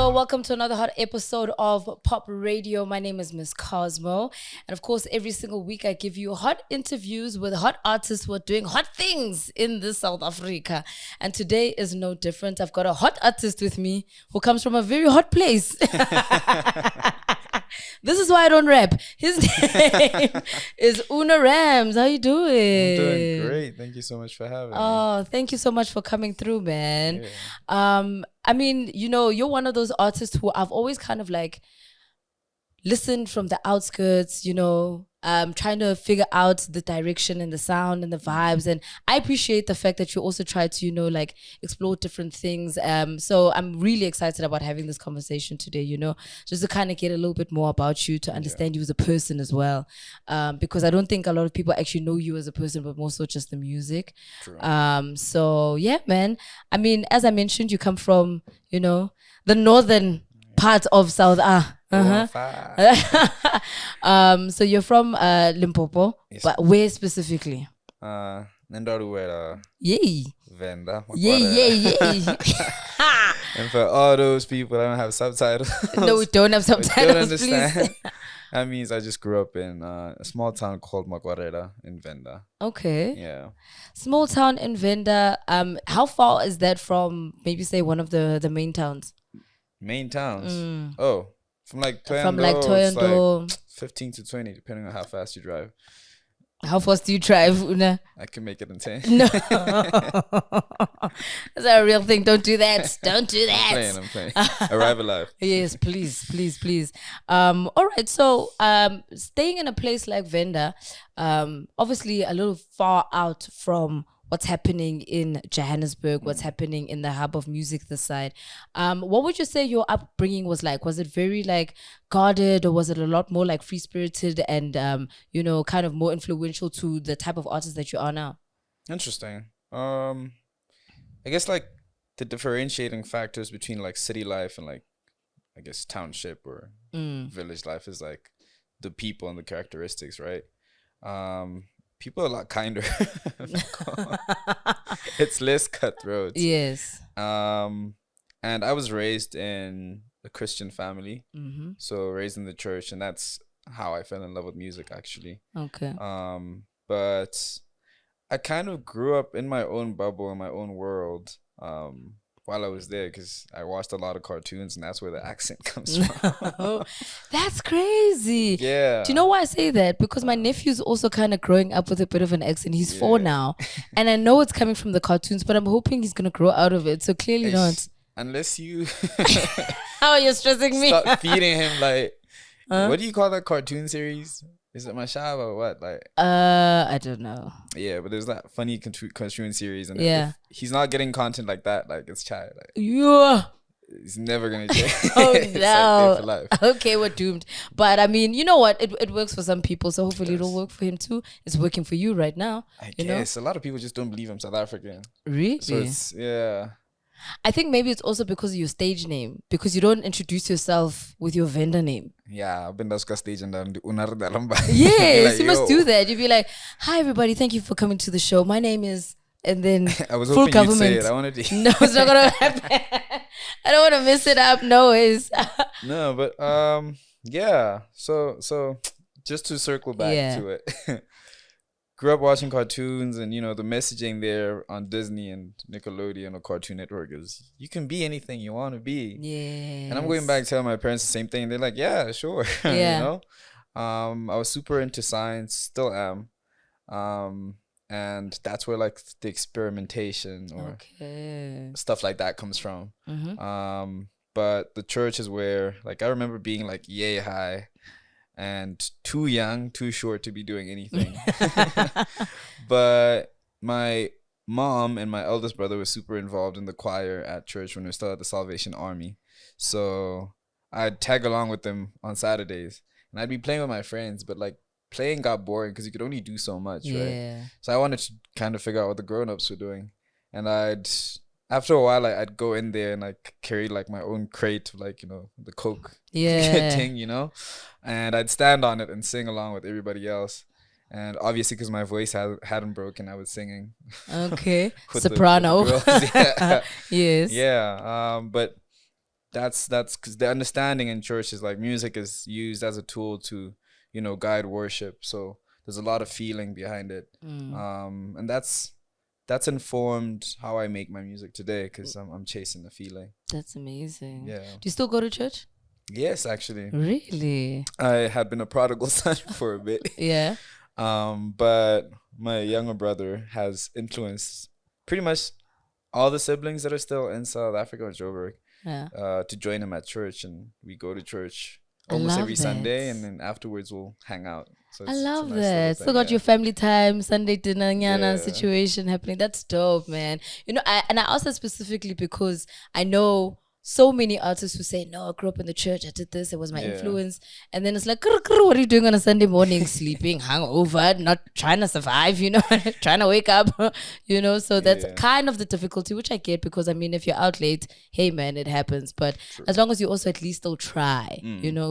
Hello, welcome to another hot episode of Pop Radio. My name is Miss Cosmo. And of course, every single week I give you hot interviews with hot artists who are doing hot things in this South Africa. And today is no different. I've got a hot artist with me who comes from a very hot place. This is why I don't rap. His name is Una Rams. How you doing? I'm doing great. Thank you so much for having me. Oh, thank you so much for coming through, man. Yeah. I mean, you know, you're one of those artists who I've always kind of like listened from the outskirts, you know, trying to figure out the direction and the sound and the vibes. And I appreciate the fact that you also try to, you know, like explore different things. So I'm really excited about having this conversation today, you know, just to kind of get a little bit more about you, to understand you as a person as well. Because I don't think a lot of people actually know you as a person, but more so just the music. True. So yeah, man. I mean, as I mentioned, you come from, you know, the northern part of South so you're from Limpopo, yes, but where specifically? Yay. Venda. Yay. And for all those people that don't have subtitles. No, we don't have subtitles, don't understand. please. That means I just grew up in a small town called Makwarela in Venda. Okay. Yeah. Small town in Venda. How far is that from maybe say one of the main towns? Main towns? Oh, from like Toyando, from like Toyando, like 15 to 20, depending on how fast you drive. How fast do you drive, Una? I can make it in 10. No. That's a real thing. Don't do that. Don't do that. I'm playing. Arrive alive. Yes, please. All right. So, staying in a place like Venda, obviously a little far out from what's happening in Johannesburg, what's happening in the hub of music this side. What would you say your upbringing was like? Was it very like guarded, or was it a lot more like free-spirited and, you know, kind of more influential to the type of artist that you are now? Interesting. I guess like the differentiating factors between like city life and like, I guess, township or village life is like the people and the characteristics, right? People are a lot kinder. It's less cutthroat. Yes. And I was raised in a Christian family. So raised in the church, and that's how I fell in love with music, actually. Okay. But I kind of grew up in my own bubble, in my own world, while I was there, because I watched a lot of cartoons, and that's where the accent comes from. That's crazy. Yeah. Do you know why I say that? Because my nephew's also kind of growing up with a bit of an accent. He's 4 now. And I know it's coming from the cartoons, but I'm hoping he's going to grow out of it. So clearly not. Unless you... How are you stressing me? Start feeding him like... What do you call that cartoon series? Is it Mashaba or what? Like, I don't know. Yeah, but there's that funny cartoon series, and if he's not getting content like that, like it's child. Like, he's never gonna change. Oh no! For life. Okay, we're doomed. But I mean, you know what? It works for some people, so hopefully it'll work for him too. It's working for you right now. I guess a lot of people just don't believe I'm South African. Really? So it's I think maybe it's also because of your stage name, because you don't introduce yourself with your vendor name. Yeah, I've been to stage and yes, like, you must do that. You'd be like, "Hi, everybody, thank you for coming to the show. My name is," and then I was full hoping government. You'd say it. I wanted to. No, it's not gonna happen. I don't want to mess it up. No ways. No, but yeah. So just to circle back to it. Grew up watching cartoons, and you know the messaging there on Disney and Nickelodeon or Cartoon Network is you can be anything you want to be. Yeah. And I'm going back telling my parents the same thing. They're like, yeah, sure. Yeah. You know, I was super into science, still am, and that's where like the experimentation or stuff like that comes from. But the church is where, like, I remember being like yay high and too young, too short to be doing anything. But my mom and my eldest brother were super involved in the choir at church when we were still at the Salvation Army. So I'd tag along with them on Saturdays, and I'd be playing with my friends, but like playing got boring because you could only do so much, right? So I wanted to kind of figure out what the grown-ups were doing, and after a while, I'd go in there and like carry like my own crate of like, you know, the Coke thing, you know, and I'd stand on it and sing along with everybody else. And obviously, because my voice hadn't broken, I was singing. Okay, soprano. Yeah. Yes. Yeah. But that's because the understanding in church is like music is used as a tool to, guide worship. So there's a lot of feeling behind it. And that's informed how I make my music today, because I'm chasing the feeling. That's amazing. Yeah. Do you still go to church? Yes, actually. Really? I had been a prodigal son for a bit. Yeah. But my younger brother has influenced pretty much all the siblings that are still in South Africa or Joburg to join him at church, and we go to church almost every Sunday, and then afterwards we'll hang out. So I love nice that. Still got your family time, Sunday dinner, nyana situation happening. That's dope, man. I asked that specifically because I know so many artists who say, no, I grew up in the church, I did this, it was my influence. And then it's like, what are you doing on a Sunday morning? Sleeping, hungover, not trying to survive, trying to wake up, So that's kind of the difficulty, which I get, because I mean, if you're out late, hey man, it happens. But as long as you also at least still try,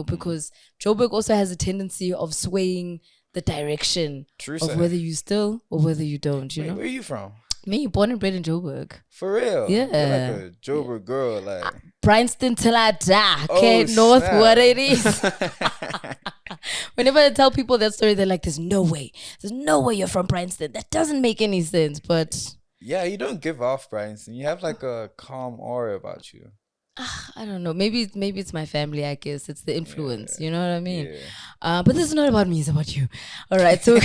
because Joburg also has a tendency of swaying the direction of whether you still or whether you don't, Wait, where are you from? Me, born and bred in Joburg. For real? Yeah. You're like a Joburg girl, like Bryanston till I die. Okay, North, what it is. Whenever I tell people that story, they're like, there's no way you're from Bryanston. That doesn't make any sense, but yeah, you don't give off Bryanston. You have like a calm aura about you. I don't know. Maybe it's my family, I guess. It's the influence. You know what I mean? Yeah. But this is not about me. It's about you. All right. So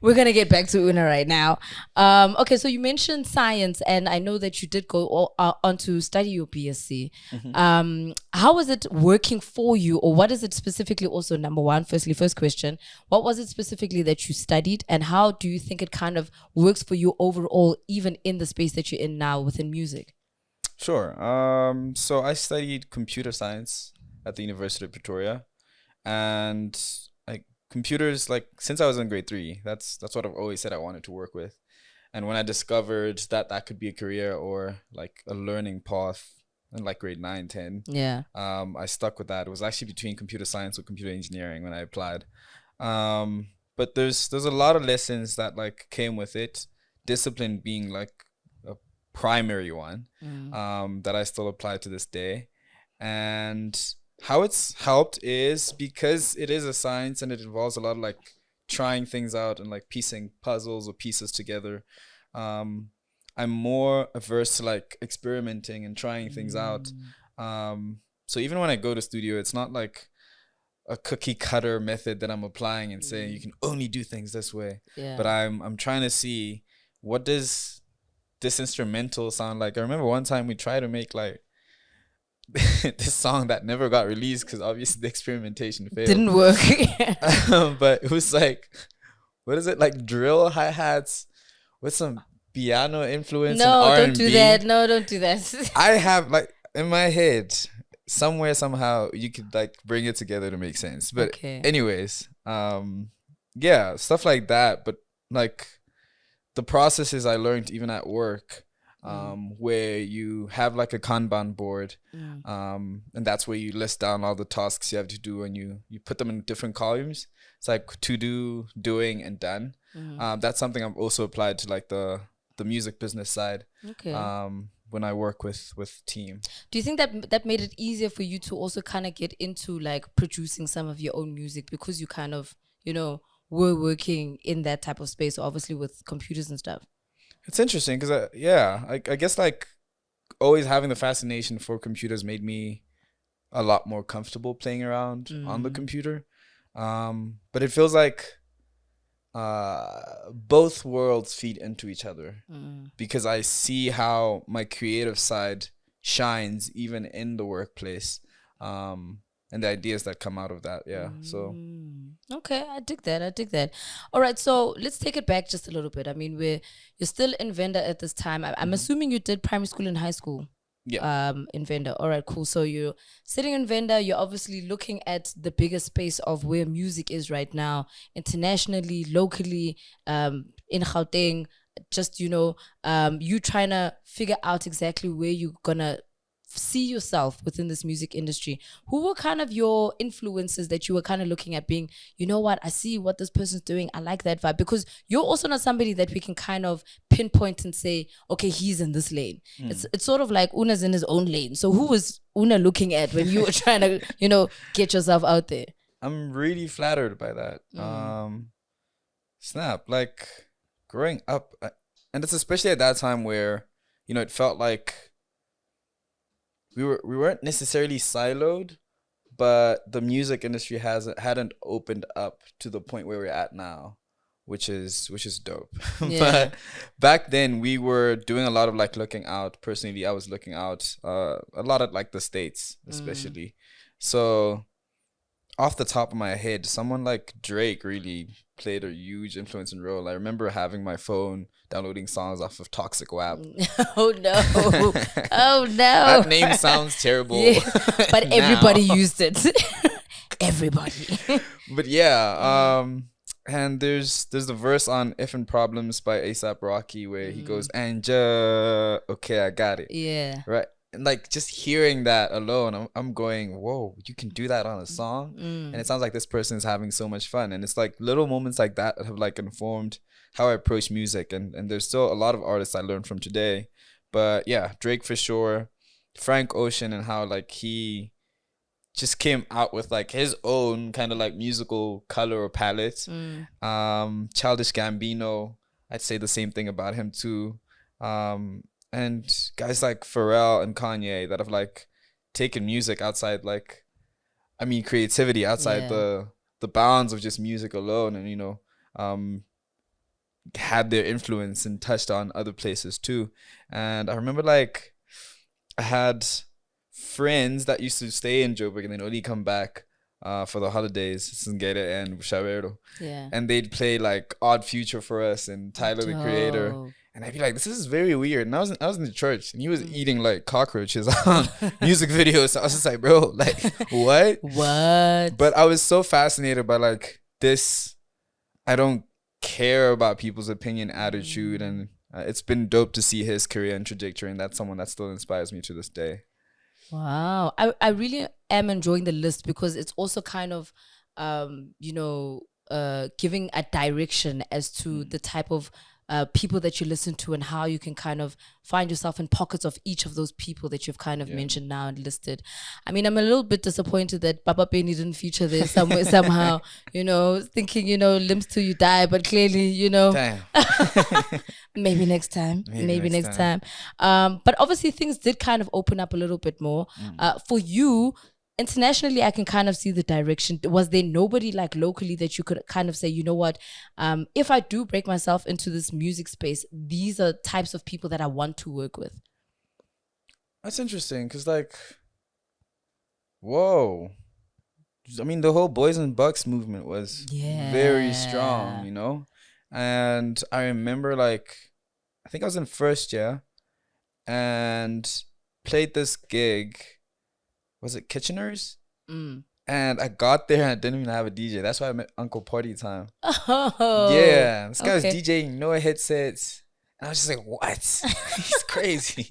we're going to get back to Una right now. Okay. So you mentioned science, and I know that you did go on to study your BSc. How was it working for you, or what is it specifically also, number one, first question, what was it specifically that you studied, and how do you think it kind of works for you overall, even in the space that you're in now within music? Sure. So I studied computer science at the University of Pretoria, and like computers, like since I was in grade 3, that's what I've always said I wanted to work with. And when I discovered that could be a career or like a learning path in like grade 9, 10, I stuck with that. It was actually between computer science or computer engineering when I applied. But there's a lot of lessons that like came with it. Discipline being like primary one that I still apply to this day. And how it's helped is because it is a science and it involves a lot of like trying things out and like piecing puzzles or pieces together. I'm more averse to like experimenting and trying things out. So even when I go to studio, it's not like a cookie cutter method that I'm applying and saying you can only do things this way. But I'm trying to see, what does this instrumental sound like? I remember one time we tried to make like this song that never got released because obviously the experimentation failed. Didn't work. But it was like, what is it, like drill hi-hats with some piano influence? No, and don't do that. No, don't do that. I have like in my head somewhere, somehow you could like bring it together to make sense. But anyways, stuff like that. But like the processes I learned even at work, where you have like a Kanban board, and that's where you list down all the tasks you have to do, and you put them in different columns. It's like to do, doing, and done. That's something I've also applied to like the music business side. When I work with team. Do you think that made it easier for you to also kind of get into like producing some of your own music, because you kind of, were working in that type of space, obviously with computers and stuff? It's interesting because I guess like always having the fascination for computers made me a lot more comfortable playing around on the computer. But it feels like both worlds feed into each other, because I see how my creative side shines even in the workplace. And the ideas that come out of that. So okay, I dig that. All right, so let's take it back just a little bit. I mean, you're still in Venda at this time. I'm assuming you did primary school and high school. In Venda. All right, cool. So you're sitting in Venda, you're obviously looking at the bigger space of where music is right now, internationally, locally, in Gauteng. Just you trying to figure out exactly where you're gonna see yourself within this music industry, who were kind of your influences that you were kind of looking at being, you know what, I see what this person's doing, I like that vibe? Because you're also not somebody that we can kind of pinpoint and say, okay, he's in this lane. It's sort of like Una's in his own lane. So who was Una looking at when you were trying to, you know, get yourself out there? I'm really flattered by that. Snap, like growing up, and it's especially at that time where, you know, it felt like we weren't necessarily siloed, but the music industry hadn't opened up to the point where we're at now, which is dope. Yeah. But back then we were doing a lot of like looking out. Personally, I was looking out a lot at like the States, especially. So off the top of my head, someone like Drake really played a huge influence and role. I remember having my phone downloading songs off of Toxic WAP. Oh no. Oh no. That name sounds terrible. Yeah, but everybody used it. Everybody. But yeah, and there's the verse on Effin' Problems by A$AP Rocky where he goes, okay, I got it. Yeah. Right. And like just hearing that alone, I'm going, whoa, you can do that on a song? And it sounds like this person is having so much fun. And it's like little moments like that have like informed how I approach music. And there's still a lot of artists I learned from today. But yeah, Drake for sure. Frank Ocean, and how like he just came out with like his own kind of like musical color or palette. Childish Gambino, I'd say the same thing about him too. And guys like Pharrell and Kanye that have like taken music outside, like, I mean, creativity outside the bounds of just music alone, and, you know, had their influence and touched on other places too. And I remember like I had friends that used to stay in Joburg and then only come back for the holidays, Singere and Bushavero. Yeah. And they'd play like Odd Future for us and Tyler the Creator. And I'd be like, this is very weird. And I was in the church and he was eating like cockroaches on music videos. So I was just like, bro, like, what? What? But I was so fascinated by like this. I don't care about people's opinion, attitude. And it's been dope to see his career and trajectory. And that's someone that still inspires me to this day. Wow. I really am enjoying the list because it's also kind of, you know, giving a direction as to the type of people that you listen to and how you can kind of find yourself in pockets of each of those people that you've kind of mentioned now and listed. I mean, I'm a little bit disappointed that Baba Penny didn't feature there somewhere, somehow, you know, thinking, you know, limbs till you die, but clearly, you know, maybe next time, maybe next time. But obviously things did kind of open up a little bit more. For you, internationally, I can kind of see the direction. Was there nobody like locally that you could kind of say, you know what, if I do break myself into this music space, these are types of people that I want to work with? That's interesting because like, whoa. I mean, the whole Boys and Bucks movement was very strong, you know? And I remember like, I think I was in first year and played this gig. Was it Kitchener's? And I got there and I didn't even have a DJ. That's why I met Uncle Party Time. Oh, yeah. This guy was DJing, no headsets. And I was just like, what? He's crazy.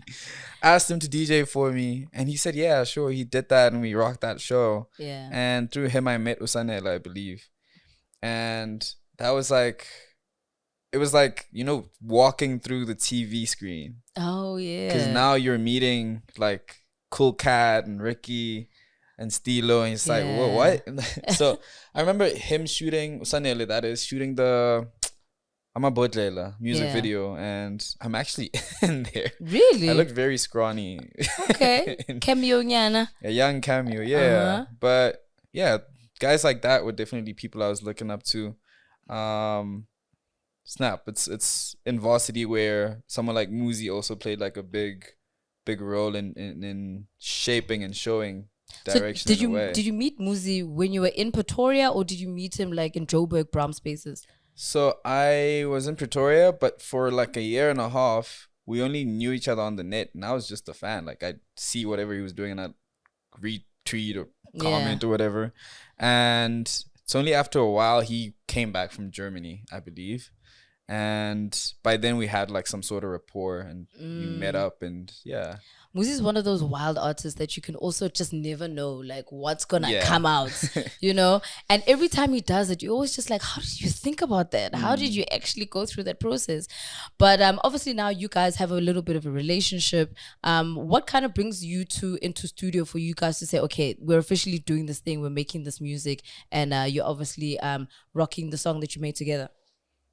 Asked him to DJ for me. And he said, yeah, sure. He did that and we rocked that show. Yeah. And through him, I met Usanela, I believe. And that was like, it was like, you know, walking through the TV screen. Oh, yeah. Because now you're meeting like Cool Cat and Ricky and Stilo, and it's like, whoa, what? So I remember him shooting Sanele, that is, shooting the Amabodlela music video, and I'm actually in there. Really? I look very scrawny. Okay. Cameo nyana. A young cameo, yeah. But yeah, guys like that were definitely people I was looking up to. Snap. It's in varsity where someone like Muzi also played like a big role in shaping and showing direction. So did you meet Muzi when you were in Pretoria, or did you meet him like in Joburg, Bram spaces? So I was in Pretoria, but for like a year and a half, we only knew each other on the net, and I was just a fan. Like I'd see whatever he was doing and I'd retweet or comment or whatever. And it's only after a while he came back from Germany, I believe. And by then we had like some sort of rapport, and we met up, and yeah. Muzi is one of those wild artists that you can also just never know like what's gonna come out, you know? And every time he does it, you're always just like, how did you think about that? How did you actually go through that process? But obviously now you guys have a little bit of a relationship. What kind of brings you two into studio for you guys to say, okay, we're officially doing this thing, we're making this music, and you're obviously rocking the song that you made together?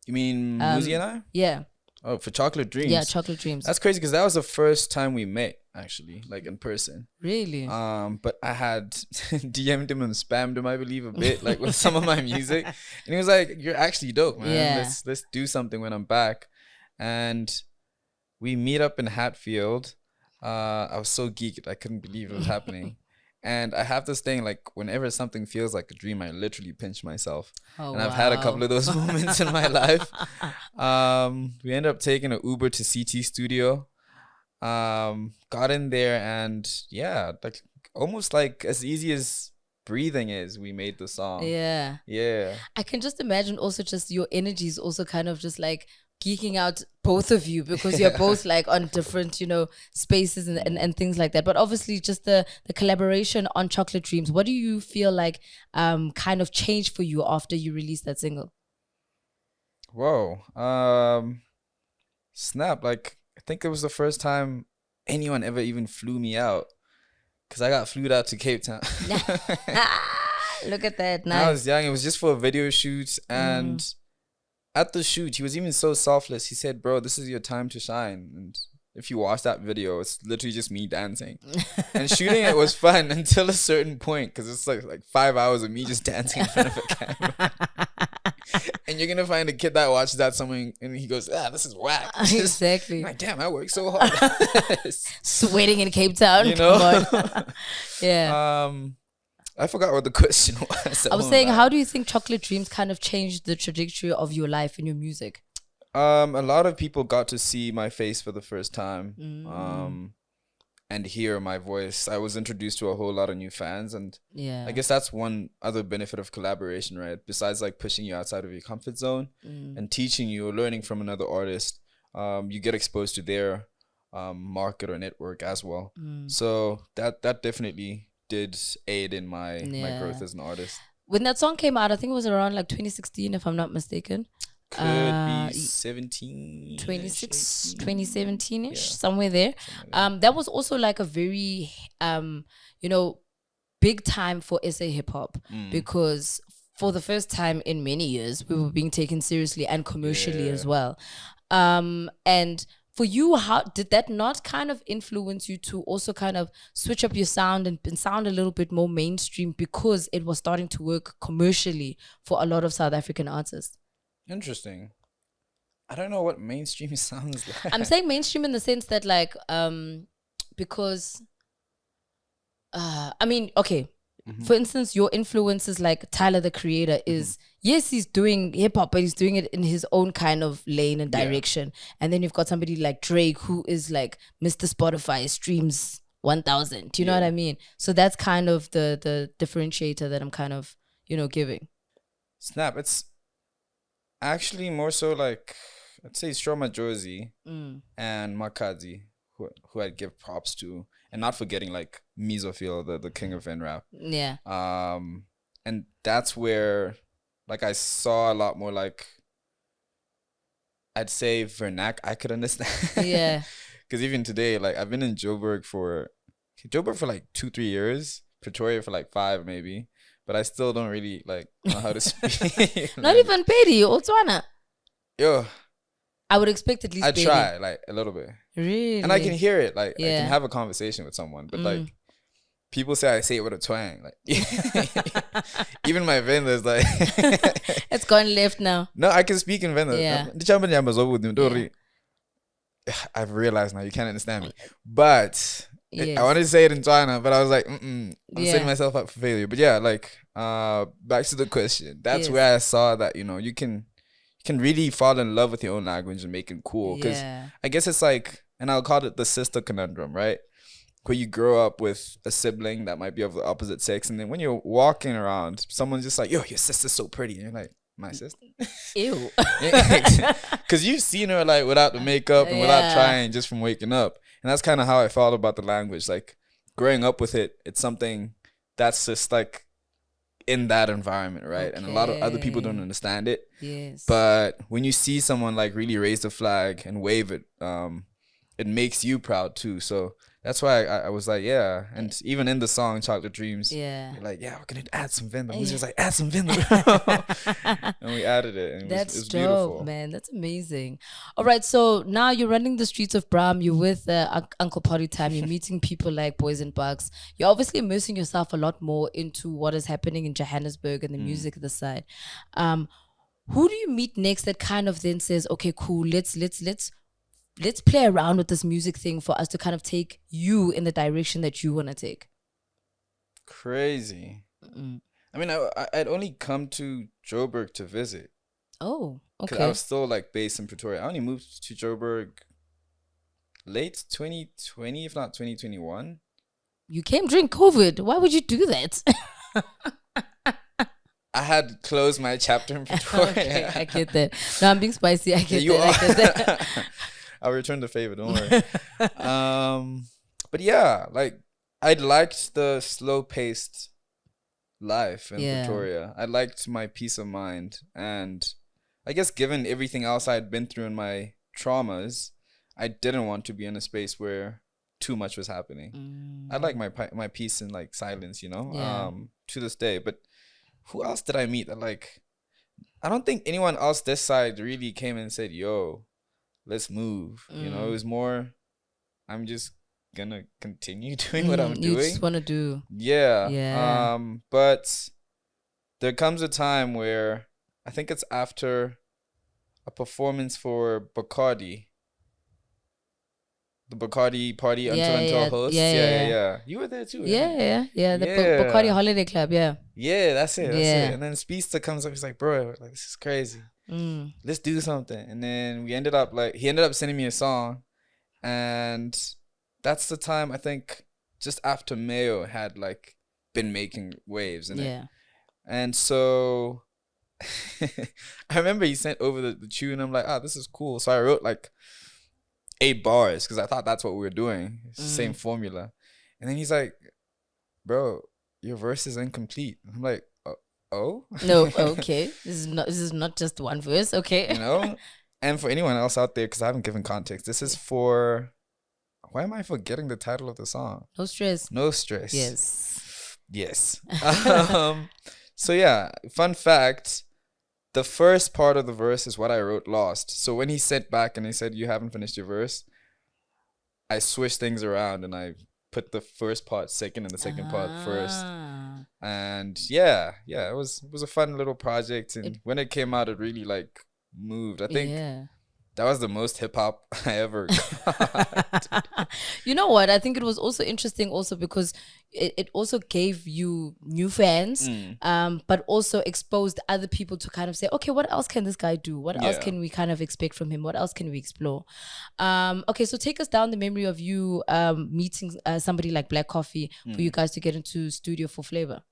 You mean Muzi and I? Yeah. Oh, for Chocolate Dreams. Yeah, Chocolate Dreams. That's crazy because that was the first time we met, actually, like in person. Really? But I had DM'd him and spammed him, I believe, a bit, like with some of my music. And he was like, "You're actually dope, man. Yeah. Let's do something when I'm back." And we meet up in Hatfield. I was so geeked, I couldn't believe it was happening. And I have this thing, like, whenever something feels like a dream, I literally pinch myself. And I've had a couple of those moments in my life. We ended up taking an Uber to CT Studio. Got in there, and yeah, like almost like as easy as breathing is, we made the song. Yeah. Yeah. I can just imagine also just your energy is also kind of just like geeking out both of you, because you're both like on different, you know, spaces and things like that. But obviously just the collaboration on Chocolate Dreams, what do you feel like kind of changed for you after you released that single? Whoa. Snap. Like, I think it was the first time anyone ever even flew me out, because I got flew out to Cape Town. Look at that. Nice. I was young. It was just for a video shoot, and at the shoot, he was even so selfless. He said, "Bro, this is your time to shine." And if you watch that video, it's literally just me dancing. And shooting it was fun until a certain point, because it's like 5 hours of me just dancing in front of a camera. And you're gonna find a kid that watches that somewhere and he goes, "This is whack." Exactly. Like, damn, I worked so hard. Sweating in Cape Town, you know. Yeah. I forgot what the question was. I was saying, how do you think Chocolate Dreams kind of changed the trajectory of your life and your music? A lot of people got to see my face for the first time, and hear my voice. I was introduced to a whole lot of new fans, and I guess that's one other benefit of collaboration, right? Besides like pushing you outside of your comfort zone and teaching you or learning from another artist, you get exposed to their market or network as well. So that definitely did aid in my growth as an artist. When that song came out, I think it was around like 2016, if I'm not mistaken. Could be 17, 26, 2017-ish, somewhere there. That was also like a very, you know, big time for SA hip hop, because for the first time in many years, we were being taken seriously and commercially as well. And for you, how did that not kind of influence you to also kind of switch up your sound and sound a little bit more mainstream, because it was starting to work commercially for a lot of South African artists? Interesting. I don't know what mainstream sounds like. I'm saying mainstream in the sense that like, because, I mean, okay, for instance, your influences like Tyler, the Creator, is, yes, he's doing hip hop, but he's doing it in his own kind of lane and direction. And then you've got somebody like Drake, who is like Mr. Spotify, streams 1,000. Do you know what I mean? So that's kind of the differentiator that I'm kind of, you know, giving. Snap. It's actually more so like, I'd say Stroma Josie and Makazi, who I'd give props to, and not forgetting like Mizophil, the king of rap. Yeah. And that's where like I saw a lot more like, I'd say vernac I could understand. Yeah. Because even today, like I've been in Joburg for like 2-3 years, Pretoria for like 5 maybe. But I still don't really like know how to speak. Not even Pedi, Otswana. Yo, I would expect at least I try like a little bit. Really? And I can hear it. Like I can have a conversation with someone. But like people say I say it with a twang. Like even my Venda is like it's gone left now. No, I can speak in Venda. Yeah. I've realized now you can't understand me. But yes. I wanted to say it in China, but I was like, I'm setting myself up for failure. But yeah, like back to the question. That's where I saw that, you know, you can really fall in love with your own language and make it cool. Because I guess it's like, and I'll call it the sister conundrum, right? Where you grow up with a sibling that might be of the opposite sex, and then when you're walking around, someone's just like, "Yo, your sister's so pretty," and you're like, my sister. Ew. Because you've seen her like without the makeup and without trying, just from waking up. And that's kind of how I felt about the language. Like growing up with it, it's something that's just like in that environment, right? And a lot of other people don't understand it. Yes. But when you see someone like really raise the flag and wave it, it makes you proud too. So that's why I was like, yeah. And even in the song Chocolate Dreams, you're like, yeah, we're gonna add some Venda. We're just like, add some Venda. And we added it. And That's it was dope, beautiful. man. That's amazing. All right, so now you're running the streets of Bram. You're with Uncle Party Time. You're meeting people like Boys and Bucks. You're obviously immersing yourself a lot more into what is happening in Johannesburg and the music this side. Who do you meet next that kind of then says, okay, cool, let's play around with this music thing for us to kind of take you in the direction that you want to take? Crazy. I mean, I'd only come to Joburg to visit. Oh, okay. Because I was still like based in Pretoria. I only moved to Joburg late 2020, if not 2021. You came during COVID. Why would you do that? I had closed my chapter in Pretoria. Okay, I get that. No, I'm being spicy. I get Yeah, that. I get that. I'll return the favor. Don't worry. But yeah, like I liked the slow-paced life in Pretoria. I liked my peace of mind, and I guess given everything else I'd been through in my traumas, I didn't want to be in a space where too much was happening. I like my peace and like silence, you know. To this day. But who else did I meet that like? I don't think anyone else this side really came and said, "Yo, let's move." You know, it was more, I'm just gonna continue doing what I'm doing. You just want to do. Yeah. But there comes a time where I think it's after a performance for Bacardi. The Bacardi party until host. Yeah. You were there too. Yeah. The Yeah. Bacardi Holiday Club. Yeah. Yeah, that's it. And then Speedsta comes up. He's like, bro, like this is crazy. Let's do something. And then he ended up sending me a song, and that's the time I think just after Mayo had like been making waves in it. And so I remember he sent over the tune. I'm like, this is cool. So I wrote like 8 bars because I thought that's what we were doing. It's the same formula. And then he's like, bro, your verse is incomplete. I'm like, oh? No, okay. This is not just one verse, okay. You know? And for anyone else out there, because I haven't given context, this is for, why am I forgetting the title of the song? No Stress. No Stress. Yes. So yeah, fun fact, the first part of the verse is what I wrote lost. So when he sent back and he said, you haven't finished your verse, I switched things around and I put the first part second and the second part first. And yeah, it was a fun little project. And when it came out, it really like moved. I think that was the most hip hop I ever got. You know what? I think it was also interesting also because it also gave you new fans, but also exposed other people to kind of say, okay, what else can this guy do? What else can we kind of expect from him? What else can we explore? Okay, so take us down the memory of you meeting somebody like Black Coffee for you guys to get into studio for Flavor.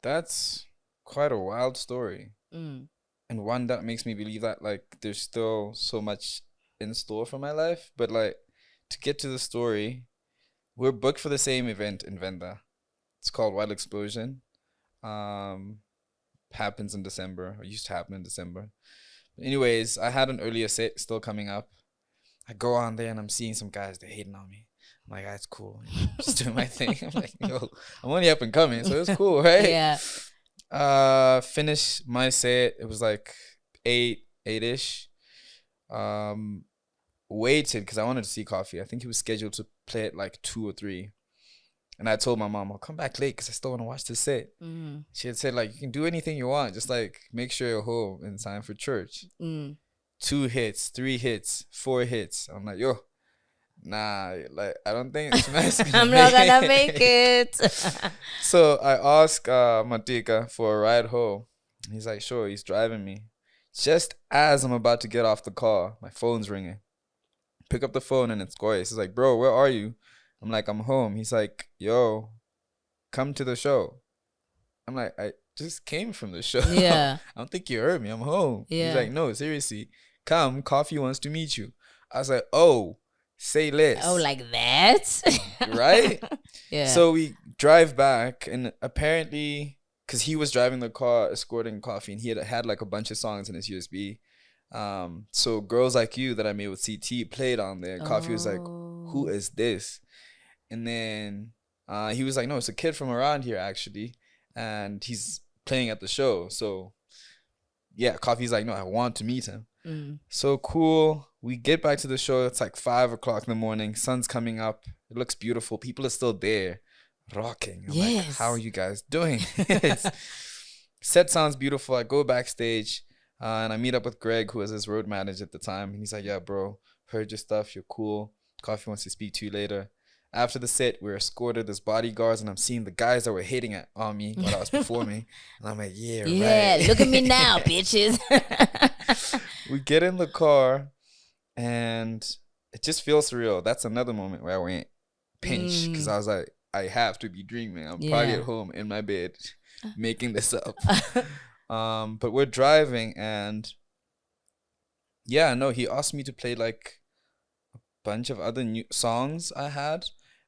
That's quite a wild story. And one that makes me believe that like there's still so much in store for my life. But like to get to the story, we're booked for the same event in Venda. It's called Wild Explosion. Happens in December, or used to happen in December. But anyways, I had an earlier set still coming up. I go on there and I'm seeing some guys, they're hating on me. I'm like, that's cool. Just doing my thing. I'm like, yo, I'm only up and coming, so it's cool, right? Yeah. Finished my set. It was like 8-ish. Waited because I wanted to see Coffee. I think he was scheduled to play at like 2 or 3. And I told my mom, I'll come back late because I still want to watch the set. She had said like, you can do anything you want, just like make sure you're home in time for church. 2 hits, 3 hits, 4 hits. I'm like, yo, nah, like I don't think it's I'm not gonna make it. So I asked Matika for a ride home. He's like, sure. He's driving me. Just as I'm about to get off the car, my phone's ringing. Pick up the phone and it's Goyes. He's like, bro, where are you? I'm like, I'm home. He's like, yo, come to the show. I'm like, I just came from the show. Yeah. I don't think you heard me. I'm home. Yeah. He's like, no, seriously, come. Coffee wants to meet you. I was like, oh, say less. Oh, like that? Right? Yeah. So we drive back, and apparently, because he was driving the car, escorting Coffee, and he had like a bunch of songs in his USB. So Girls Like You that I made with CT played on there. Coffee was like, who is this? And then he was like, no, it's a kid from around here, actually. And he's playing at the show. So, yeah, Coffee's like, no, I want to meet him. So cool. We get back to the show. It's like 5 o'clock in the morning. Sun's coming up. It looks beautiful. People are still there, rocking. I'm like, how are you guys doing? Set sounds beautiful. I go backstage and I meet up with Greg, who was his road manager at the time. And he's like, yeah, bro, heard your stuff. You're cool. Coffee wants to speak to you later. After the set, we're escorted as bodyguards, and I'm seeing the guys that were hitting on me while I was performing. And I'm like, yeah, right. Look at me now, bitches. We get in the car, and it just feels surreal. That's another moment where I went pinch, because I was like, I have to be dreaming. I'm probably at home in my bed making this up. But we're driving, and yeah, no, he asked me to play like a bunch of other new songs I had.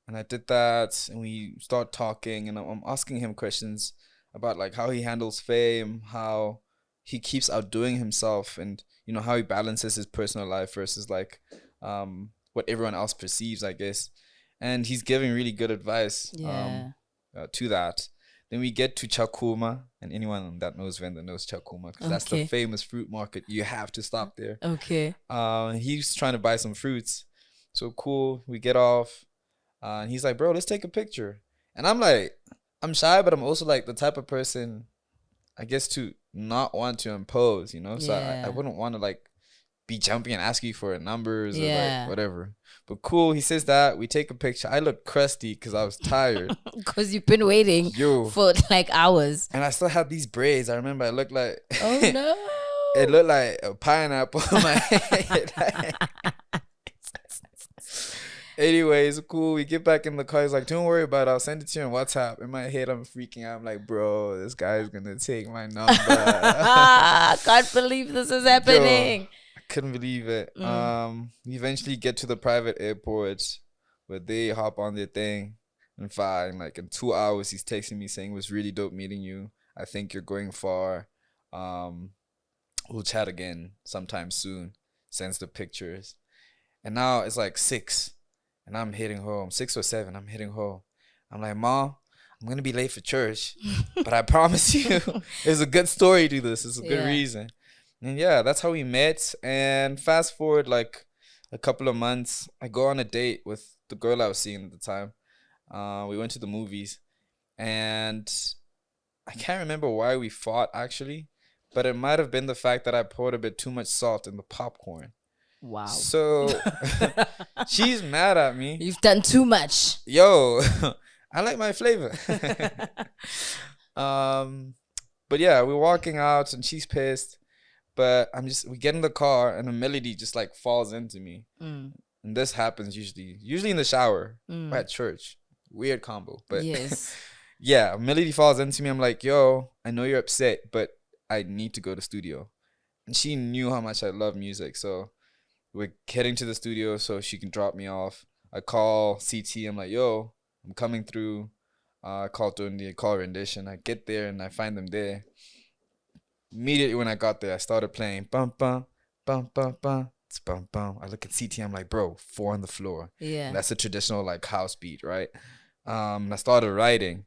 And I did that, and we start talking, and I'm asking him questions about like how he handles fame, how he keeps outdoing himself, and you know how he balances his personal life versus like what everyone else perceives, I guess. And he's giving really good advice to that. Then we get to Chakuma, and anyone that knows Venda knows Chakuma, because that's the famous fruit market. You have to stop there. Okay. He's trying to buy some fruits. So cool. We get off. And he's like, bro, let's take a picture. And I'm like, I'm shy, but I'm also like the type of person, I guess, to not want to impose, you know? So I wouldn't want to like be jumping and asking for numbers or like whatever. But cool, he says that. We take a picture. I look crusty because I was tired. Because you've been waiting for like hours. And I still had these braids. I remember I looked like... Oh, no. It looked like a pineapple on my head. Anyways, cool. We get back in the car. He's like, don't worry about it. I'll send it to you on WhatsApp. In my head, I'm freaking out. I'm like, bro, this guy's going to take my number. I can't believe this is happening. Yo, I couldn't believe it. We eventually get to the private airport where they hop on their thing and fine. Like in 2 hours, he's texting me saying it was really dope meeting you. I think you're going far. We'll chat again sometime soon. Sends the pictures. And now it's like 6. And I'm heading home. 6 or 7, I'm heading home. I'm like, Mom, I'm going to be late for church. But I promise you, there's a good story to this. It's a good reason. And yeah, that's how we met. And fast forward like a couple of months, I go on a date with the girl I was seeing at the time. We went to the movies. And I can't remember why we fought, actually. But it might have been the fact that I poured a bit too much salt in the popcorn. Wow. So she's mad at me. You've done too much. Yo, I like my flavor. But yeah, we're walking out and she's pissed. But we get in the car and a melody just like falls into me. And this happens usually in the shower or at church. Weird combo. But yes. Yeah, a melody falls into me. I'm like, yo, I know you're upset, but I need to go to studio. And she knew how much I love music. So we're heading to the studio so she can drop me off. I call CT. I'm like, yo, I'm coming through. I call doing the call rendition. I get there and I find them there. Immediately when I got there, I started playing bum bum bum bum bum. It's bum bum. I look at CT. I'm like, bro, 4 on the floor. Yeah. And that's a traditional like house beat, right? I started writing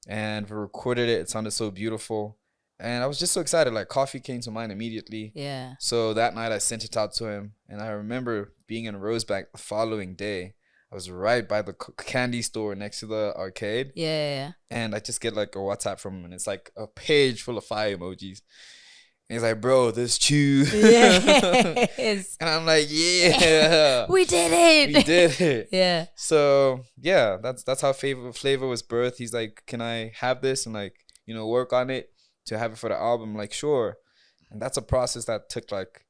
and we recorded it. It sounded so beautiful. And I was just so excited. Like, Coffee came to mind immediately. Yeah. So that night, I sent it out to him. And I remember being in Rosebank the following day. I was right by the candy store next to the arcade. Yeah. And I just get, like, a WhatsApp from him. And it's, like, a page full of fire emojis. And he's like, bro, this chew. Yes. And I'm like, yeah. We did it. We did it. Yeah. So, yeah, that's how Flavor was birthed. He's like, can I have this and, like, you know, work on it to have it for the album? Like, sure. And that's a process that took like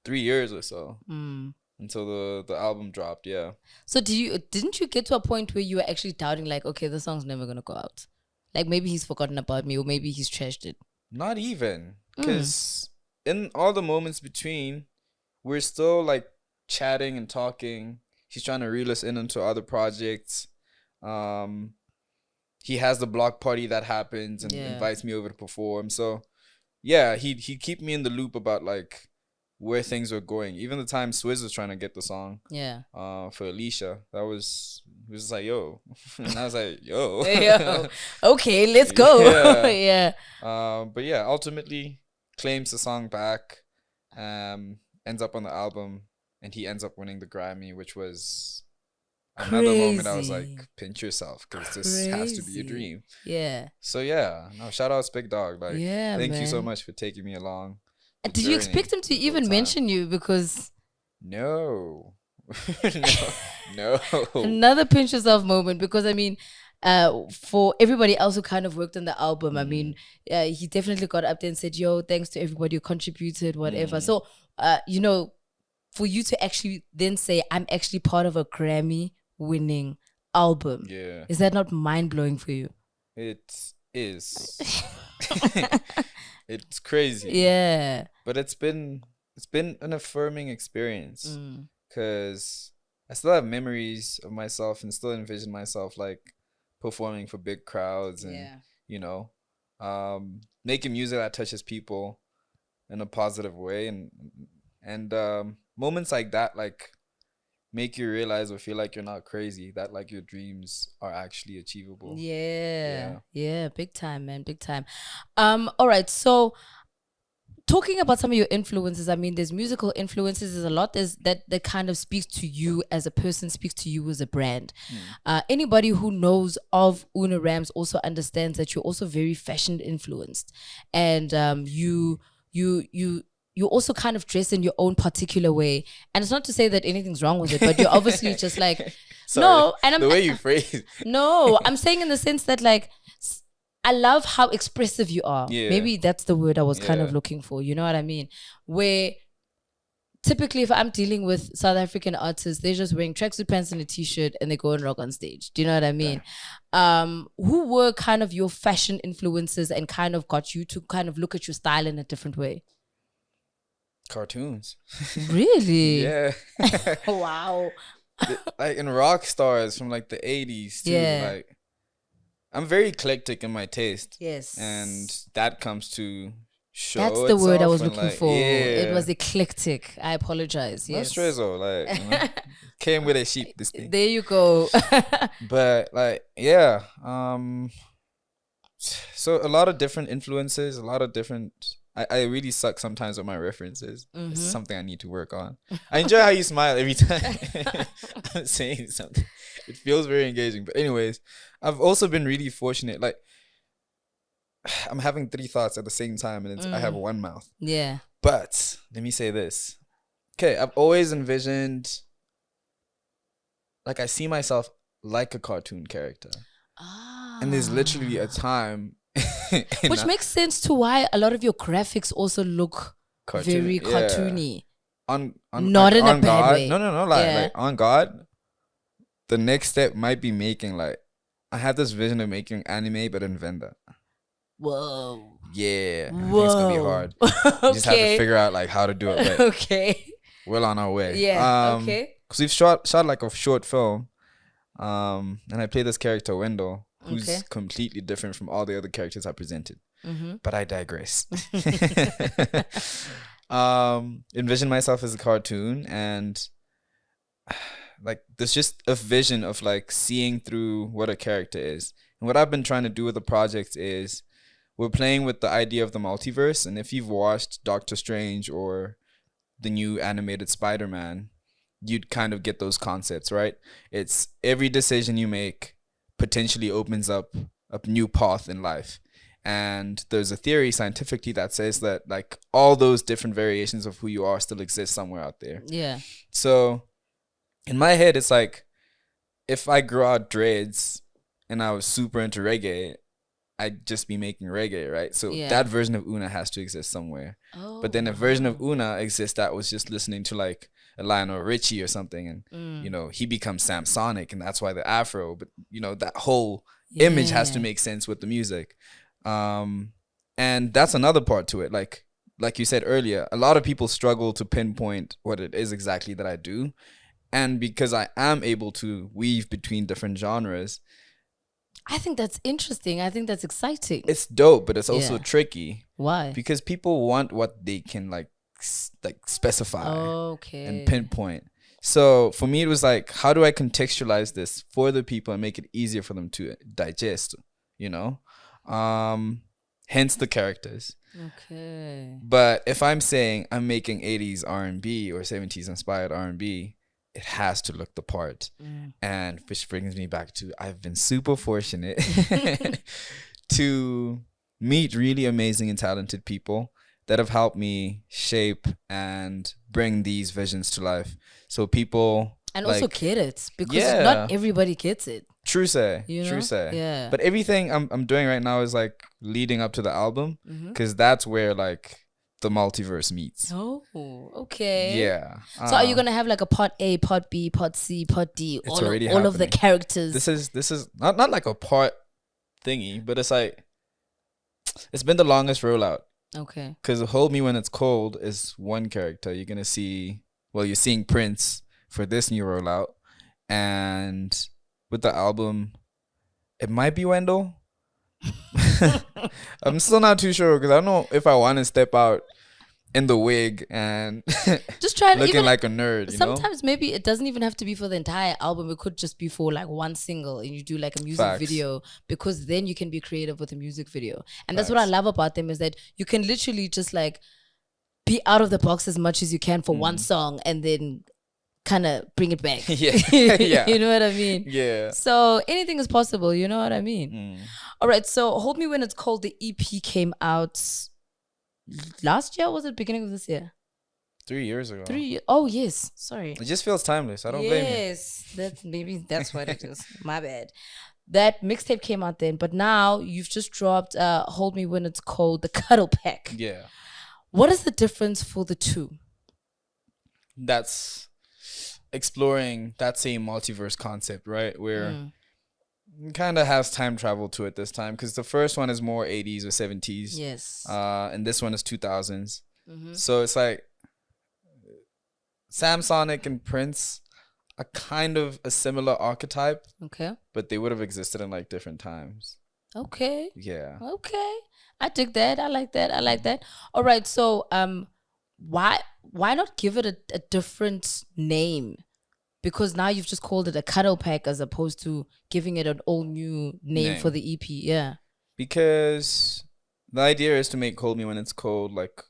3 years or so until the album dropped. Yeah. So didn't you get to a point where you were actually doubting, like, okay, this song's never gonna go out? Like maybe he's forgotten about me, or maybe he's trashed it. Not even, because in all the moments between, we're still like chatting and talking. He's trying to reel us in into other projects. He has the block party that happens and invites me over to perform. So yeah, he'd keep me in the loop about like where things were going. Even the time Swizz was trying to get the song for Alicia, he was just like, yo. And I was like, yo. Yo. Okay, let's go. Yeah. But yeah, ultimately claims the song back, ends up on the album, and he ends up winning the Grammy, which was another moment I was like, pinch yourself, because this has to be a dream. Yeah. So yeah, no, shout out Big Dog. Like, thank you so man. much for taking me along. Did you expect him to even mention you? Because no. No. Another pinch yourself moment, because I mean, for everybody else who kind of worked on the album, I mean, he definitely got up there and said, yo, thanks to everybody who contributed, whatever. So, you know, for you to actually then say, I'm actually part of a Grammy winning album. Yeah. Is that not mind blowing for you? It is. It's crazy. Yeah. But it's been an affirming experience, because I still have memories of myself and still envision myself like performing for big crowds and you know, making music that touches people in a positive way, and moments like that like make you realize or feel like you're not crazy, that like your dreams are actually achievable. Yeah, big time, man, big time. All right, so talking about some of your influences, I mean, there's musical influences, there's a lot that kind of speaks to you as a person, speaks to you as a brand. Anybody who knows of Una Rams also understands that you're also very fashion influenced, and you also kind of dress in your own particular way. And it's not to say that anything's wrong with it, but you're obviously just like, sorry, no. And the way you phrase it. No, I'm saying in the sense that like, I love how expressive you are. Yeah. Maybe that's the word I was kind of looking for. You know what I mean? Where typically if I'm dealing with South African artists, they're just wearing tracksuit pants and a t-shirt and they go and rock on stage. Do you know what I mean? Who were kind of your fashion influences and kind of got you to kind of look at your style in a different way? Cartoons. Really? Yeah. Wow. Like in rock stars from like the 80s too. Like, I'm very eclectic in my taste. Yes. And that comes to show. That's the word I was looking like, for. It was eclectic. I apologize. Yes. No stress, like, you know, came with a sheep, this thing. There you go. But like, yeah. So a lot of different influences, a lot of different. I really suck sometimes with my references. It's something I need to work on. I enjoy how you smile every time I'm saying something. It feels very engaging. But anyways, I've also been really fortunate. Like, I'm having 3 thoughts at the same time, and I have one mouth. Yeah. But let me say this. Okay, I've always envisioned, like, I see myself like a cartoon character. And there's literally a time which makes sense to why a lot of your graphics also look very cartoony. Not in a bad way. No. Like on God, the next step might be making like, I have this vision of making anime, but in Venda. Whoa. Yeah. I think it's gonna be hard. You just have to figure out like how to do it right. Okay. We're on our way. Yeah. Okay. Because we've shot like a short film. And I play this character Wendell, who's completely different from all the other characters I presented. But I digress. Envision myself as a cartoon, and like there's just a vision of like seeing through what a character is. And what I've been trying to do with the project is we're playing with the idea of the multiverse. And if you've watched Doctor Strange or the new animated Spider-Man, you'd kind of get those concepts, right? It's every decision you make potentially opens up a new path in life. And there's a theory scientifically that says that like all those different variations of who you are still exist somewhere out there. Yeah. So in my head, it's like if I grew out dreads and I was super into reggae, I'd just be making reggae, right? So that version of Una has to exist somewhere. But then a version of Una exists that was just listening to like a Lionel Richie or something, and you know, he becomes Samsonic, and that's why the afro. But you know, that whole image has to Yeah. make sense with the music. And that's another part to it. Like you said earlier, a lot of people struggle to pinpoint what it is exactly that I do. And because I am able to weave between different genres, I think that's interesting. I think that's exciting. it's dope, but it's also Yeah. tricky Why? because people want what they can like specify Okay. and pinpoint. So for me, it was like, how do I contextualize this for the people and make it easier for them to digest? You know, hence the characters. Okay. But if I'm saying I'm making 80s R&B or 70s inspired R&B, it has to look the part. And which brings me back to, I've been super fortunate to meet really amazing and talented people that have helped me shape and bring these visions to life. So people And like, also get it, because Yeah. not everybody gets it. True say, You know? true say. Yeah. But everything I'm doing right now is like leading up to the album, because that's where like the multiverse meets. Oh, okay. Yeah. So are you gonna have like a part A, part B, part C, part D, It's all already of the happening. characters? This is not like a part thingy, but it's like, it's been the longest rollout. Okay. Because Hold Me When It's Cold is one character. You're gonna see, well, you're seeing Prince for this new rollout, and with the album, it might be Wendell. I'm still not too sure because I don't know if I want to step out in the wig and Just try looking even like a nerd. You know? sometimes maybe it doesn't even have to be for the entire album. It could just be for like one single, and you do like a music Facts. video, because then you can be creative with a music video. And that's what I Facts. love about them, is that you can literally just like be out of the box as much as you can for one song, and then kind of bring it back. Yeah. Yeah. You know what I mean? Yeah. So anything is possible. You know what I mean? All right. So Hold Me When It's Cold, the EP came out last year. Or was it beginning of this year? 3 years ago. 3 years. Oh yes. Sorry. It just feels timeless. I don't blame you. Yes, that's what it is. My bad. That mixtape came out then, but now you've just dropped Hold Me When It's Cold, the Cuddle Pack. Yeah. What is the difference for the two? That's exploring that same multiverse concept, right? Where it kind of has time travel to it this time, because the first one is more 80s or 70s. Yes. And this one is 2000s. So it's like Samsonic and Prince are kind of a similar archetype, Okay. but they would have existed in like different times. Okay. Yeah. Okay. I dig that. I like that. I like that. All right. So why not give it a different name? Because now you've just called it a Cuddle Pack as opposed to giving it an all new name for the EP. Yeah. Because the idea is to make Hold Me When It's Cold like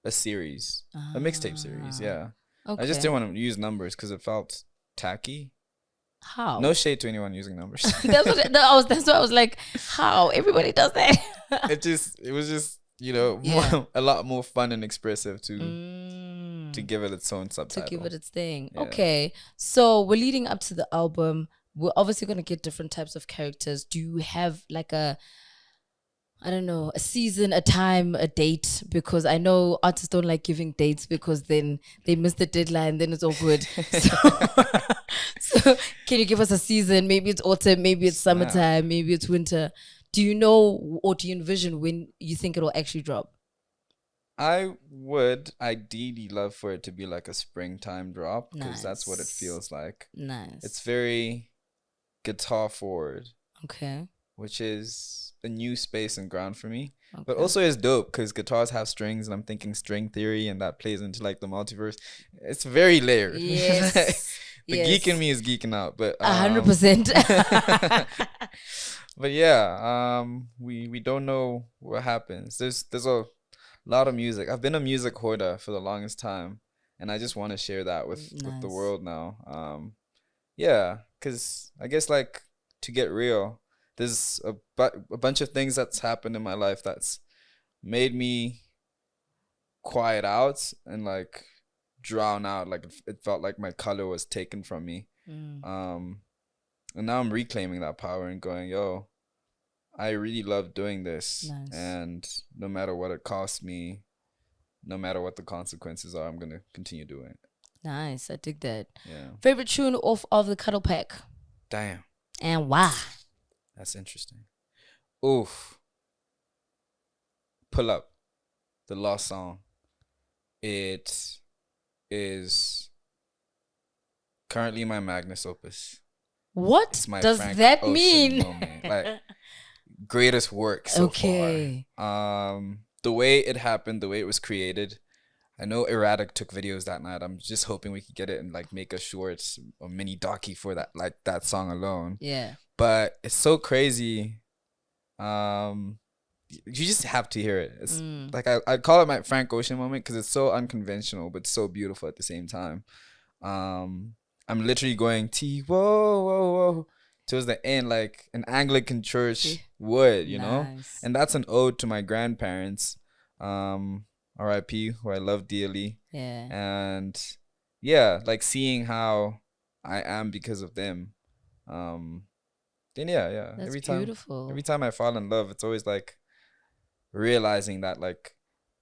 a series, a mixtape series. Yeah. Okay. I just didn't want to use numbers because it felt tacky. How? No shade to anyone using numbers. That's what I was like. How? Everybody does that. It was just, you know, a lot more fun and expressive to give it its own subtitle. To give it its thing. Yeah. Okay. So we're leading up to the album. We're obviously going to get different types of characters. Do you have like a season, a time, a date? Because I know artists don't like giving dates because then they miss the deadline, then it's awkward. So can you give us a season? Maybe it's autumn, maybe it's summertime, maybe it's winter. Do you know, or do you envision when you think it'll actually drop? I would ideally love for it to be like a springtime drop, because that's what it feels like. Nice. It's very guitar forward, Okay. which is a new space and ground for me. Okay. But also it's dope because guitars have strings, and I'm thinking string theory, and that plays into like the multiverse. It's very layered. Yes. The geek in me is geeking out, but 100%. but yeah, we don't know what happens. There's a lot of music. I've been a music hoarder for the longest time, and I just want to share that with the world now. Yeah, because I guess like, to get real, there's a bunch of things that's happened in my life that's made me quiet out and like drown out. Like it felt like my color was taken from me. And now I'm reclaiming that power and going, yo, I really love doing this. Nice. And no matter what it costs me, no matter what the consequences are, I'm going to continue doing it. Nice. I dig that. Yeah. Favorite tune of the Cuddle Pack? Damn. And why? That's interesting. Oof. Pull Up, the Lost Song. It is currently my Magnus Opus. What It's my does Frank that Ocean mean? moment. Like, greatest work so Okay. far. The way it happened, the way it was created. I know Erratic took videos that night. I'm just hoping we could get it and like make a short or mini docu for that, like that song alone. Yeah. But it's so crazy. You just have to hear it. It's like I call it my Frank Ocean moment because it's so unconventional but so beautiful at the same time. I'm literally going T whoa whoa whoa towards the end like an Anglican church would, you know, and that's an ode to my grandparents, R.I.P. who I love dearly. Yeah. And yeah, like seeing how I am because of them. Then yeah. That's Beautiful. beautiful. Every time I fall in love, it's always like realizing that like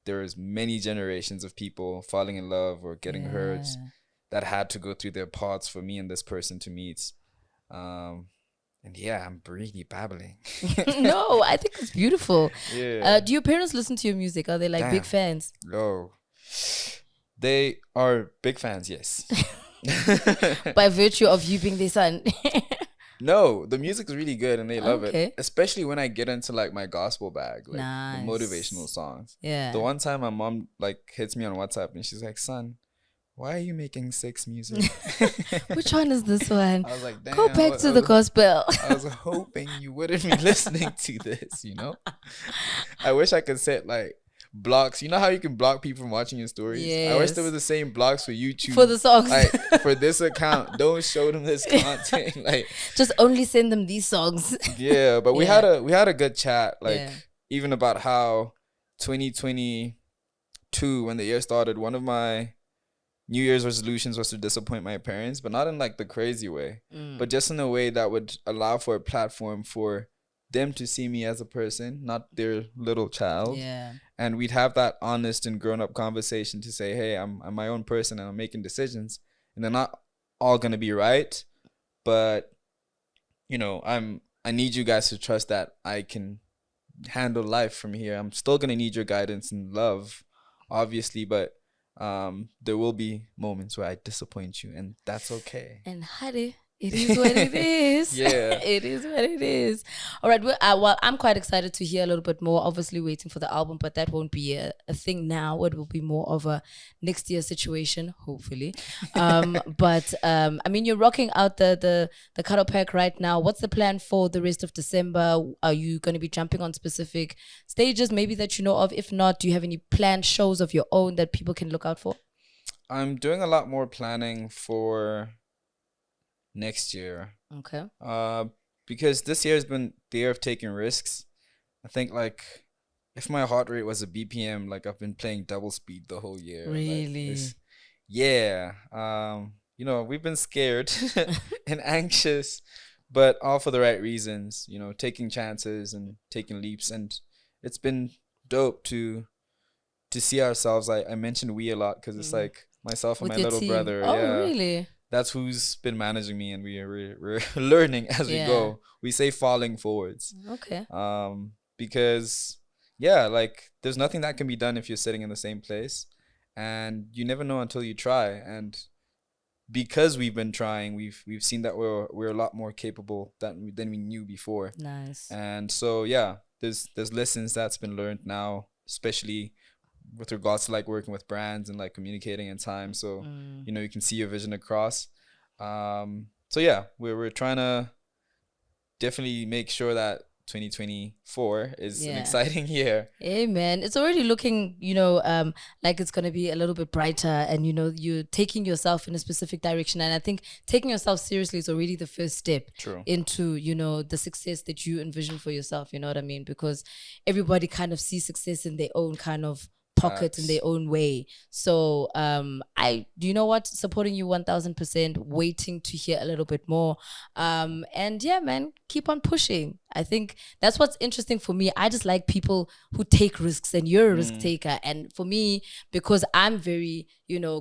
there is many generations of people falling in love or getting hurt that had to go through their paths for me and this person to meet. And yeah, I'm really babbling. No, I think it's beautiful. Yeah. Do your parents listen to your music? Are they like big fans? No. They are big fans, yes. By virtue of you being their son. No, the music's really good and they love Okay. it. Especially when I get into like my gospel bag, like Nice. the motivational songs. Yeah. The one time my mom like hits me on WhatsApp and she's like, "Son, why are you making 6 music?" Which one is this one? I was like, damn. Go back to the gospel. I was hoping you wouldn't be listening to this, you know? I wish I could set like blocks. You know how you can block people from watching your stories? Yes. I wish there was the same blocks for YouTube. For the songs. Like, for this account, don't show them this content. Like, just only send them these songs. yeah, but we had a good chat, like even about how 2022, when the year started, one of my New Year's resolutions was to disappoint my parents, but not in like the crazy way, but just in a way that would allow for a platform for them to see me as a person, not their little child. Yeah. And we'd have that honest and grown-up conversation to say, hey, I'm my own person and I'm making decisions, and they're not all gonna be right, but you know, I need you guys to trust that I can handle life from here. I'm still gonna need your guidance and love, obviously, but there will be moments where I disappoint you, and that's okay. And Hadi, it is what it is. Yeah. It is what it is. All right. Well, I'm quite excited to hear a little bit more. Obviously, waiting for the album, but that won't be a thing now. It will be more of a next year situation, hopefully. But I mean, you're rocking out the cuddle pack right now. What's the plan for the rest of December? Are you going to be jumping on specific stages, maybe that you know of? If not, do you have any planned shows of your own that people can look out for? I'm doing a lot more planning for next year. Okay. Because this year has been the year of taking risks. I think like if my heart rate was a BPM, like I've been playing double speed the whole year. Really? Like yeah. You know, we've been scared and anxious, but all for the right reasons, you know, taking chances and taking leaps, and it's been dope to see ourselves. I mentioned we a lot because it's like myself and With my your little team. brother. Oh, yeah. really? That's who's been managing me, and we're learning as we go. We say falling forwards. Okay. Because yeah, like there's nothing that can be done if you're sitting in the same place, and you never know until you try. And because we've been trying, we've seen that we're a lot more capable than we knew before. Nice. And so yeah, there's lessons that's been learned now, especially with regards to like working with brands and like communicating in time, so you know you can see your vision across. So yeah, we're trying to definitely make sure that 2024 is an exciting year. Hey man, it's already looking, you know, like it's gonna be a little bit brighter, and you know you're taking yourself in a specific direction, and I think taking yourself seriously is already the first step into, you know, the success that you envision for yourself. You know what I mean? Because everybody kind of sees success in their own kind of pocket in their own way. So do you know what? Supporting you 1000%, waiting to hear a little bit more. And yeah, man, keep on pushing. I think that's what's interesting for me. I just like people who take risks, and you're a risk taker. And for me, because I'm very,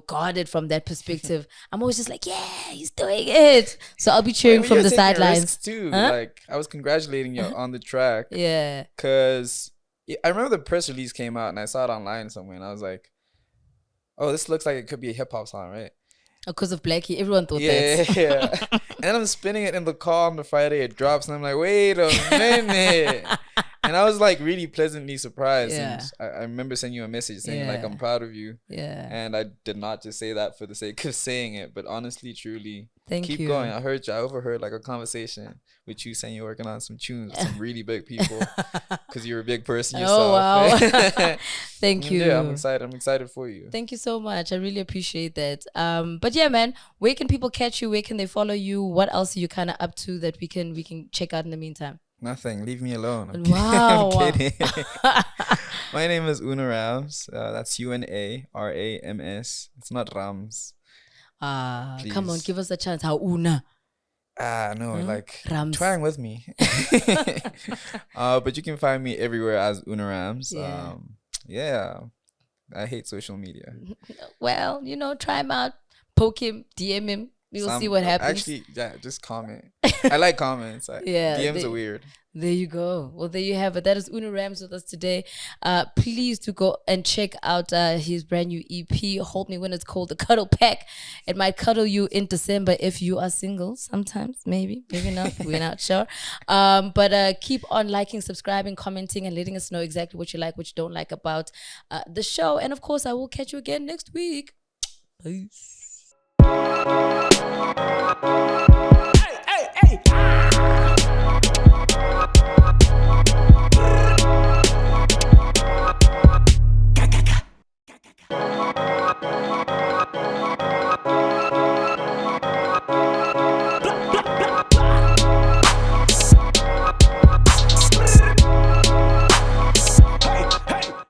guarded from that perspective, I'm always just like, yeah, he's doing it. So I'll be cheering from the sidelines too. Huh? Like, I was congratulating you on the track. Yeah. Because I remember the press release came out and I saw it online somewhere and I was like, oh, this looks like it could be a hip hop song, right? Because of Blackie, everyone thought that. Yeah. And then I'm spinning it in the car on the Friday, it drops, and I'm like, wait a minute. And I was like really pleasantly surprised. Yeah. And I remember sending you a message saying like, I'm proud of you. Yeah. And I did not just say that for the sake of saying it, but honestly, truly, keep going. I overheard like a conversation with you saying you're working on some tunes with some really big people because you're a big person yourself. Oh, wow. Thank you. Yeah, I'm excited. I'm excited for you. Thank you so much. I really appreciate that. But yeah, man, where can people catch you? Where can they follow you? What else are you kind of up to that we can check out in the meantime? Nothing. Leave me alone. Wow. I'm kidding. My name is Una Rams. That's UNARAMS. It's not Rams. Come on, give us a chance. How Una? No, like Rams. Trying with me. But you can find me everywhere as Una Rams. Yeah. I hate social media. Well, try him out. Poke him, DM him. We'll see what happens. Actually, yeah, just comment. I like comments. DMs are weird. There you go. Well, there you have it. That is Una Rams with us today. Please do go and check out his brand new EP, Hold Me When It's Cold, the Cuddle Pack. It might cuddle you in December if you are single. Sometimes, maybe not. We're not sure. But keep on liking, subscribing, commenting, and letting us know exactly what you like, what you don't like about the show. And of course, I will catch you again next week. Peace.